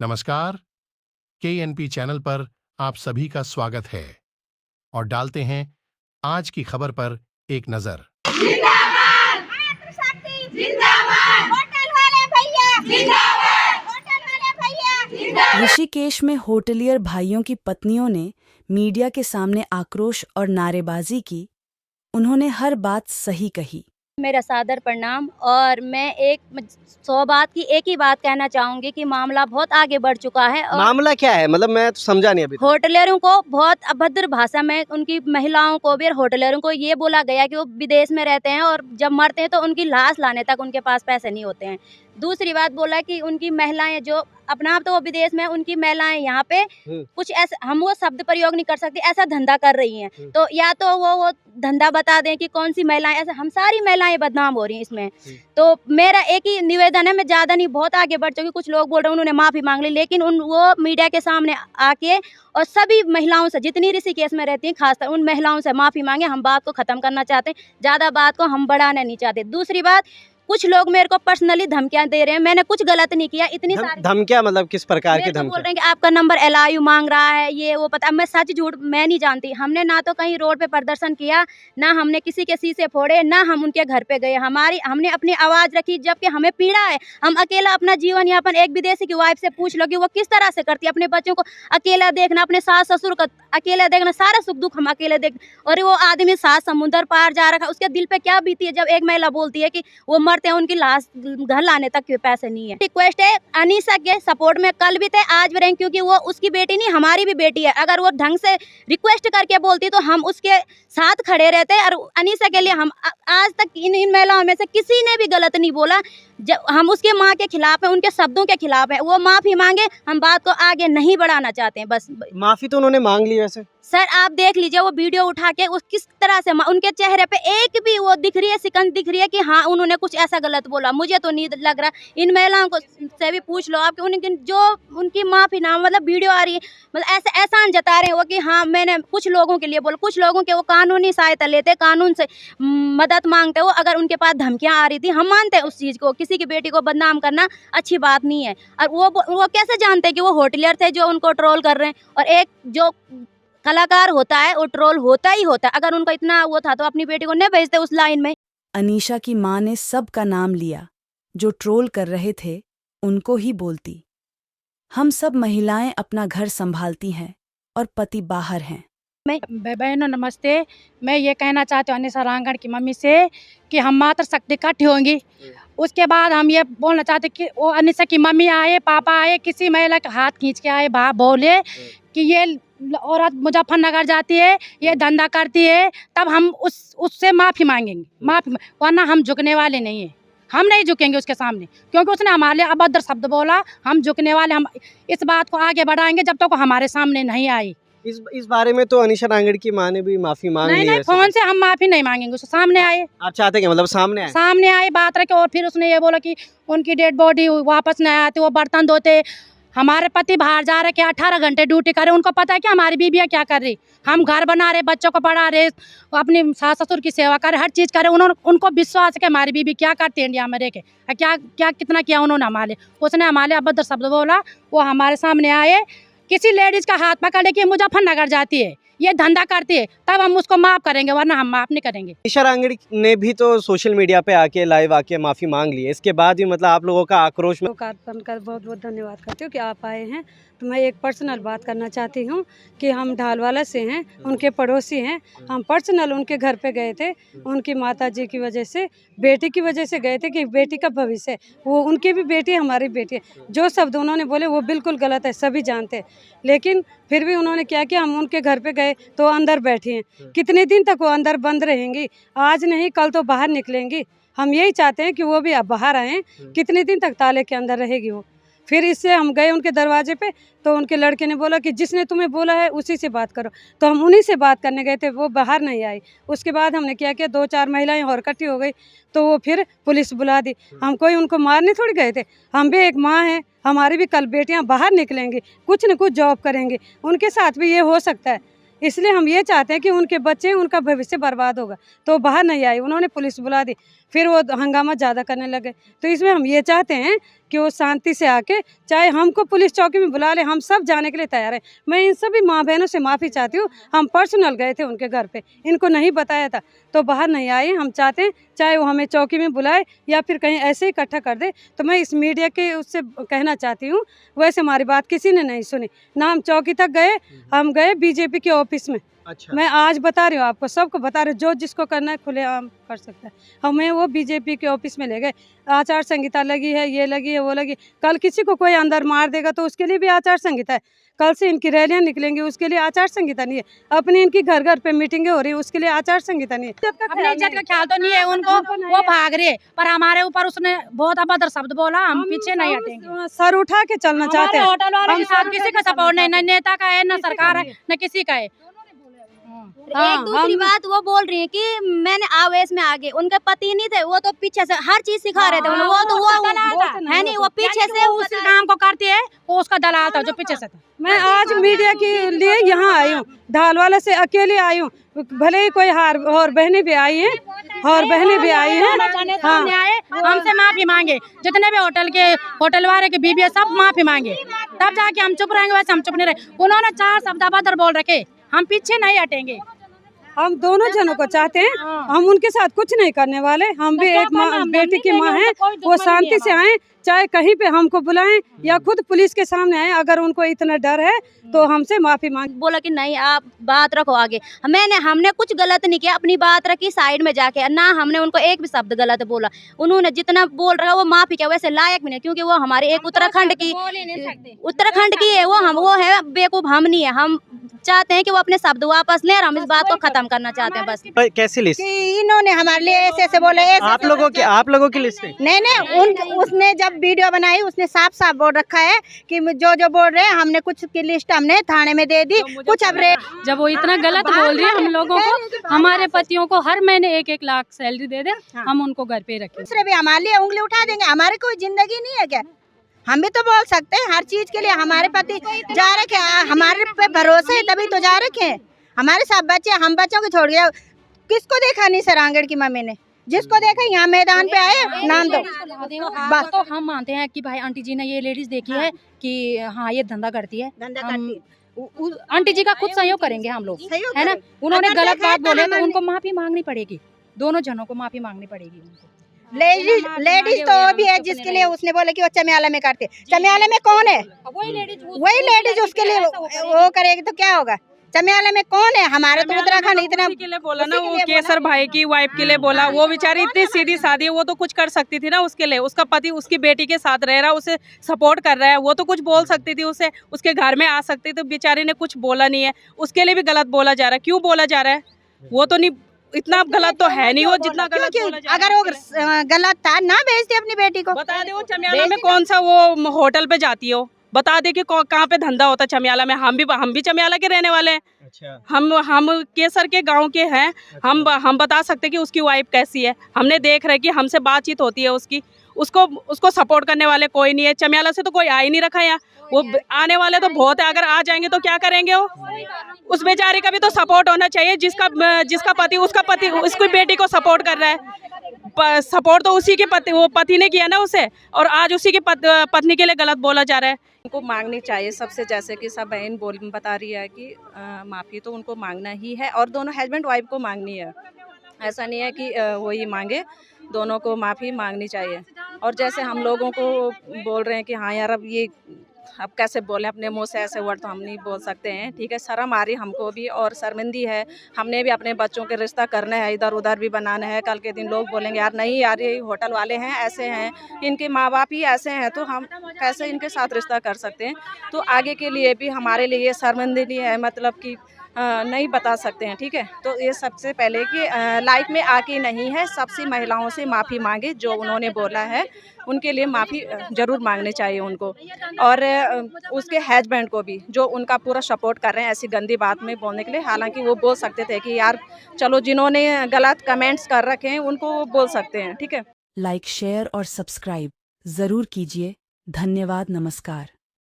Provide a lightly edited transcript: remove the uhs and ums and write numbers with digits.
नमस्कार, KNP channel पर आप सभी का स्वागत है और डालते हैं आज की खबर पर एक नजर। जिंदाबाद मातृशक्ति जिंदाबाद होटल वाले भैया जिंदाबाद होटल वाले भैया जिंदाबाद। ऋषिकेश में होटलियर भाइयों की पत्नियों ने मीडिया के सामने आक्रोश और नारेबाजी की। उन्होंने हर बात सही कही। मेरा सादर प्रणाम। और मैं 100 बात की एक ही बात कहना चाहूंगी कि मामला बहुत आगे बढ़ चुका है। और मामला क्या है? मतलब मैं तो समझा नहीं अभी तक। होटलियरों को बहुत अभद्र भाषा में उनकी महिलाओं को भी और होटलियरों को ये बोला गया कि वो विदेश में रहते हैं और जब मरते हैं तो उनकी लाश लाने तक उनके पास पैसे नहीं होते हैं। दूसरी बात बोला कि उनकी महिलाएं जो अपना आप तो वो विदेश में, उनकी महिलाएं यहाँ पे कुछ ऐसा, हम वो शब्द प्रयोग नहीं कर सकते, ऐसा धंधा कर रही हैं। तो या तो वो धंधा बता दें कि कौन सी महिलाएं, ऐसा हम सारी महिलाएं बदनाम हो रही हैं इसमें। तो मेरा एक ही निवेदन है, मैं ज़्यादा नहीं, बहुत आगे बढ़ चुकी। कुछ लोग बोल रहे हैं उन्होंने माफ़ी मांग ली, लेकिन वो मीडिया के सामने आके और सभी महिलाओं से, जितनी ऋषिकेश में रहती हैं खासकर उन महिलाओं से माफ़ी मांगे। हम बात को ख़त्म करना चाहते हैं, ज़्यादा बात को हम बढ़ाना नहीं चाहते। दूसरी बात, कुछ लोग मेरे को पर्सनली धमकियां दे रहे हैं, मैंने कुछ गलत नहीं किया। इतनी सारी धमकियां मतलब किस प्रकार की धमकियां? बोल रहे हैं कि आपका नंबर LIU मांग रहा है, ये वो पता। मैं सच झूठ मैं नहीं जानती। हमने ना तो कहीं रोड पे प्रदर्शन किया, ना हमने किसी के शीशे फोड़े, ना हम उनके घर पे गए। हमने अपनी आवाज़ रखी, जबकि हमें पीड़ा है। हम अकेला अपना जीवन यापन, एक विदेशी की वाइफ से पूछ लो कि वो किस तरह से करती है। अपने बच्चों को अकेला देखना, अपने सास ससुर को अकेला देखना, सारा सुख दुख हम अकेले देख। और वो आदमी 7 समुंदर पार जा रखा, उसके दिल पे क्या बीती है जब एक महिला बोलती है कि वो मरते हैं, उनकी लाश घर लाने तक के पैसे नहीं है। रिक्वेस्ट है, अनीशा के सपोर्ट में कल भी थे, आज भी रहेंगे, क्योंकि वो उसकी बेटी नहीं, हमारी भी बेटी है। अगर वो ढंग से रिक्वेस्ट करके बोलती तो हम उसके साथ खड़े रहते। और अनीशा के लिए हम आज तक इन महिलाओं में से किसी ने भी गलत नहीं बोला। जब हम उसके माँ के खिलाफ है, उनके शब्दों के खिलाफ है, वो माफी मांगे। हम बात को आगे नहीं बढ़ाना चाहते हैं। बस माफी तो उन्होंने मांग ली वैसे। सर आप देख लीजिए वो वीडियो उठा के, उस किस तरह से उनके चेहरे पे एक भी वो दिख रही है, सिकन दिख रही है कि हाँ उन्होंने कुछ ऐसा गलत बोला। मुझे तो नहीं लग रहा। इन महिलाओं को से भी पूछ लो आप कि उनकी जो उनकी माफी ना, मतलब वीडियो आ रही है, मतलब ऐसे एहसान जता रहे हैं वो कि हाँ मैंने कुछ लोगों के लिए बोला। कुछ लोगों के वो कानूनी सहायता लेते, कानून से मदद मांगते हो। अगर उनके पास धमकियां आ रही थी, हम मानते हैं उस चीज़ को। किसी की बेटी को बदनाम करना अच्छी बात नहीं है। और वो कैसे जानते हैं कि वो होटलियर थे जो उनको ट्रोल कर रहे हैं। और एक जो कलाकार होता है वो ट्रोल होता ही होता है। अगर उनको इतना वो था तो अपनी बेटी को नहीं भेजते उस लाइन में। अनीशा की मां ने सबका नाम लिया, जो ट्रोल कर रहे थे उनको ही बोलती। हम सब महिलाएं अपना घर संभालती हैं और पति बाहर हैं। बहनों नमस्ते। मैं ये कहना चाहती हूँ अनीशा रांगड़ की मम्मी से कि हम मातृशक्ति इकट्ठी होंगी। उसके बाद हम ये बोलना चाहते कि वो अनीशा की मम्मी आए, पापा आए, किसी महिला का हाथ खींच के आए, बोले कि ये औरत मुजफ्फरनगर जाती है, ये धंधा करती है, तब हम उससे माफ़ी मांगेंगे। माफ़ी, वरना हम झुकने वाले नहीं हैं। हम नहीं झुकेंगे उसके सामने, क्योंकि उसने हमारे लिए अभद्र शब्द बोला। हम झुकने वाले, हम इस बात को आगे बढ़ाएंगे जब तक वो हमारे सामने नहीं आई। इस बारे में तो अनीशा रांगड़ की माँ ने भी माफी मांग ली है। नहीं, फोन से हम माफी नहीं मांगेंगे, उसके सामने आए। आप चाहते हैं मतलब सामने आए बात रखे। और फिर उसने ये बोला कि उनकी डेड बॉडी वापस नहीं आती, वो बर्तन धोते। हमारे पति बाहर जा रहे कि 18 घंटे ड्यूटी करे, उनको पता है कि हमारी बीबियाँ क्या कर रही। हम घर बना रहे, बच्चों को पढ़ा रहे, अपनी सास ससुर की सेवा करे, हर चीज़ करे। उनको विश्वास है कि हमारी बीबी क्या करती है इंडिया में रह के, क्या कितना किया उन्होंने हमारे। उसने हमारे अभद्र शब्द बोला, वो हमारे सामने आए। किसी लेडीज़ का हाथ पकड़े कि मुजफ्फरनगर जाती है, ये धंधा करती है, तब हम उसको माफ़ करेंगे, वरना हम माफ़ नहीं करेंगे। अनीशा रांगड़ ने भी तो सोशल मीडिया पे आके लाइव आके माफ़ी मांग ली है। इसके बाद भी मतलब आप लोगों का आक्रोश में कर बहुत बहुत धन्यवाद करती हूँ कि आप आए हैं। तो मैं एक पर्सनल बात करना चाहती हूँ कि हम ढालवाला से हैं, उनके पड़ोसी हैं। हम पर्सनल उनके घर पे गए थे, उनकी माताजी की वजह से, बेटी की वजह से गए थे कि बेटी का भविष्य, वो उनकी भी बेटी है, हमारी बेटी है। जो शब्द उन्होंने बोले वो बिल्कुल गलत है, सभी जानते हैं। लेकिन फिर भी उन्होंने क्या किया, हम उनके घर पे गए तो अंदर बैठी हैं। कितने दिन तक वो अंदर बंद रहेंगी? आज नहीं कल तो बाहर निकलेंगी। हम यही चाहते हैं कि वो भी अब बाहर आएँ। कितने दिन तक ताले के अंदर रहेगी वो? फिर इससे हम गए उनके दरवाजे पे, तो उनके लड़के ने बोला कि जिसने तुम्हें बोला है उसी से बात करो। तो हम उन्हीं से बात करने गए थे, वो बाहर नहीं आई। उसके बाद हमने क्या किया, 2-4 महिलाएं और इकट्ठी हो गई, तो वो फिर पुलिस बुला दी। हम कोई उनको मारने थोड़ी गए थे, हम भी एक माँ हैं, हमारी भी कल बेटियाँ बाहर निकलेंगी, कुछ न कुछ जॉब करेंगे, उनके साथ भी ये हो सकता है। इसलिए हम ये चाहते हैं कि उनके बच्चे, उनका भविष्य बर्बाद होगा, तो बाहर नहीं आई। उन्होंने पुलिस बुला दी। फिर वो हंगामा ज़्यादा करने लगे। तो इसमें हम ये चाहते हैं कि वो शांति से आके, चाहे हमको पुलिस चौकी में बुला ले, हम सब जाने के लिए तैयार हैं। मैं इन सभी माँ बहनों से माफ़ी चाहती हूँ। हम पर्सनल गए थे उनके घर पे, इनको नहीं बताया था तो बाहर नहीं आए। हम चाहते हैं चाहे वो हमें चौकी में बुलाए या फिर कहीं ऐसे ही इकट्ठा कर दे। तो मैं इस मीडिया के उससे कहना चाहती हूँ, वैसे हमारी बात किसी ने नहीं सुनी ना। हम चौकी तक गए, हम गए बीजेपी के ऑफिस में। अच्छा। मैं आज बता रही हूँ आपको, सबको बता रही हूँ, जो जिसको करना है खुलेआम कर सकता है। हमें वो बीजेपी के ऑफिस में ले गए। आचार संहिता लगी है, ये लगी है, वो लगी। कल किसी को कोई अंदर मार देगा तो उसके लिए भी आचार संहिता है। कल से इनकी रैलियां निकलेंगी, उसके लिए आचार संहिता नहीं है। अपनी इनकी घर घर पे मीटिंगें हो रही है, उसके लिए आचार संहिता नहीं है। अपने इज्जत का ख्याल तो नहीं है उनको, वो भाग रहे, पर हमारे ऊपर उसने बहुत अभद्र शब्द बोला। हम पीछे नहीं हटेंगे, सर उठा के चलना चाहते हैं। होटल वालों के साथ किसी का सपोर्ट नहीं, न नेता का है, न सरकार है, न किसी का है। एक दूसरी बात वो बोल रही है कि मैंने आवेश में आगे, उनके पति नहीं थे, वो तो पीछे से हर चीज सिखा रहे थे। वो तो वो है नहीं, वो पीछे से उस काम को करती है, वो उसका दलाल था जो पीछे से था। मैं आज मीडिया के लिए यहाँ आई हूँ, ढालवाला से अकेले आई हूँ। भले ही कोई और बहनें भी आई हैं, और बहनें भी आई हैं। हमसे माफी मांगे, जितने भी होटल वाले के बीबी है, सब माफी मांगे, तब जाके हम चुप रहेंगे। वैसे हम चुप नहीं रहे। उन्होंने 4 शब्द अभद्र बोल रखे, हम पीछे नहीं हटेंगे। हम दोनों जनों को चाहते हैं, हम उनके साथ कुछ नहीं करने वाले। हम भी एक माँ, बेटी की माँ हैं। वो शांति से आए, चाहे कहीं पे हमको बुलाएं या खुद पुलिस के सामने आए। अगर उनको इतना डर है तो हमसे माफी मांग। बोला कि नहीं आप बात रखो आगे। हमने कुछ गलत नहीं किया, अपनी बात रखी साइड में जाके, ना हमने उनको एक भी शब्द गलत बोला। उन्होंने जितना बोल रहा है वो माफी क्या, वैसे लायक भी नहीं, क्योंकि वो हमारे एक उत्तराखंड की है। वो है बेवकूफ, हम नहीं है। हम चाहते हैं कि वो अपने शब्द वापस लें और हम इस बात को खत्म करना चाहते हैं बस। कैसी लिस्ट? इन्होंने हमारे लिए ऐसे बोले। आप लोगों की लिस्ट है? नहीं, उसने जब वीडियो बनाई उसने साफ साफ बोल रखा है कि जो बोल रहे हैं, हमने कुछ की लिस्ट हमने थाने में दे दी। कुछ अब जब वो इतना गलत बोल रही है हम लोगों को, हमारे पतियों को हर महीने 1-1 लाख सैलरी दे दे, हम उनको घर पे रखें। दूसरे भी हमारे लिए उंगली उठा देंगे। हमारी कोई जिंदगी नहीं है क्या? हम भी तो बोल सकते हैं हर चीज के लिए। हमारे पति जा रखे, हमारे पे भरोसे है तभी तो जा रखे हैं। हमारे साथ बच्चे, हम बच्चों को छोड़ गया। किसको देखा नहीं सर आंगड़ की मम्मी ने? जिसको देखा यहाँ मैदान पे आए, नाम दो। तो हम मानते हैं कि भाई आंटी जी ने ये लेडीज देखी है कि हाँ ये धंधा करती है, आंटी जी का खुद सहयोग करेंगे हम लोग, है ना। उन्होंने गलत बात बोले तो उनको माफी मांगनी पड़ेगी, दोनों जनों को माफी मांगनी पड़ेगी। लेडीज तो वो भी है जिसके लिए उसने बोले कि वो चमियाला में करते। चमियाला में कौन है? वही लेडीज उसके लिए वो करेगी तो क्या होगा? चमियाला में कौन है? हमारे तो उत्तराखंड इतना के लिए बोला ना, वो केसर भाई की वाइफ के लिए बोला। वो बेचारी इतनी सीधी सादी है, वो तो कुछ कर सकती थी ना उसके लिए। उसका पति उसकी बेटी के साथ रह रहा, उसे सपोर्ट कर रहा है, वो तो कुछ बोल सकती थी, उसे उसके घर में आ सकती थी। तो बेचारी ने कुछ बोला नहीं है, उसके लिए भी गलत बोला जा रहा है। क्यों बोला जा रहा है? वो तो नहीं, इतना गलत तो है नहीं वो जितना गलत बोला जा रहा है। अगर वो गलत था ना भेजते अपनी बेटी को। बता दे वो चमियाला में कौन सा वो होटल पे जाती हो, बता दे कि कहाँ पे धंधा होता है चमियाला में। हम भी चमियाला के रहने वाले हैं। अच्छा। हम केसर के गांव के हैं। अच्छा। हम बता सकते हैं कि उसकी वाइफ कैसी है। हमने देख रहे कि हमसे बातचीत होती है उसकी। उसको सपोर्ट करने वाले कोई नहीं है। चमियाला से तो कोई आ ही नहीं रखा यहाँ। वो आने वाले तो बहुत है, अगर आ जाएंगे तो क्या करेंगे वो? उस बेचारी का भी तो सपोर्ट होना चाहिए, जिसका पति उसकी बेटी को सपोर्ट कर रहा है। सपोर्ट तो उसी के पति ने किया ना उसे, और आज उसी की पत्नी के लिए गलत बोला जा रहा है। उनको मांगनी चाहिए सबसे, जैसे कि सब बहन बता रही है कि माफ़ी तो उनको मांगना ही है, और दोनों हस्बैंड वाइफ को मांगनी है। ऐसा नहीं है कि वही मांगे, दोनों को माफ़ी मांगनी चाहिए। और जैसे हम लोगों को बोल रहे हैं कि हाँ यार अब कैसे बोले अपने मुंह से, ऐसे वर्ड तो हम नहीं बोल सकते हैं, ठीक है। शर्म आ रही हमको भी और शर्मिंदी है। हमने भी अपने बच्चों के रिश्ता करना है, इधर उधर भी बनाना है। कल के दिन लोग बोलेंगे यार नहीं यार ये होटल वाले हैं, ऐसे हैं, इनके माँ बाप ही ऐसे हैं, तो हम कैसे इनके साथ रिश्ता कर सकते हैं। तो आगे के लिए भी हमारे लिए ये शर्मिंदगी है, मतलब कि नहीं बता सकते हैं, ठीक है। तो ये सबसे पहले कि लाइफ में आके नहीं है, सबसे महिलाओं से माफ़ी मांगे। जो उन्होंने बोला है उनके लिए माफ़ी ज़रूर मांगनी चाहिए उनको, और उसके हस्बैंड को भी जो उनका पूरा सपोर्ट कर रहे हैं ऐसी गंदी बात में बोलने के लिए। हालांकि वो बोल सकते थे कि यार चलो जिन्होंने गलत कमेंट्स कर रखे हैं उनको वो बोल सकते हैं, ठीक है। लाइक, शेयर और सब्सक्राइब जरूर कीजिए। धन्यवाद, नमस्कार।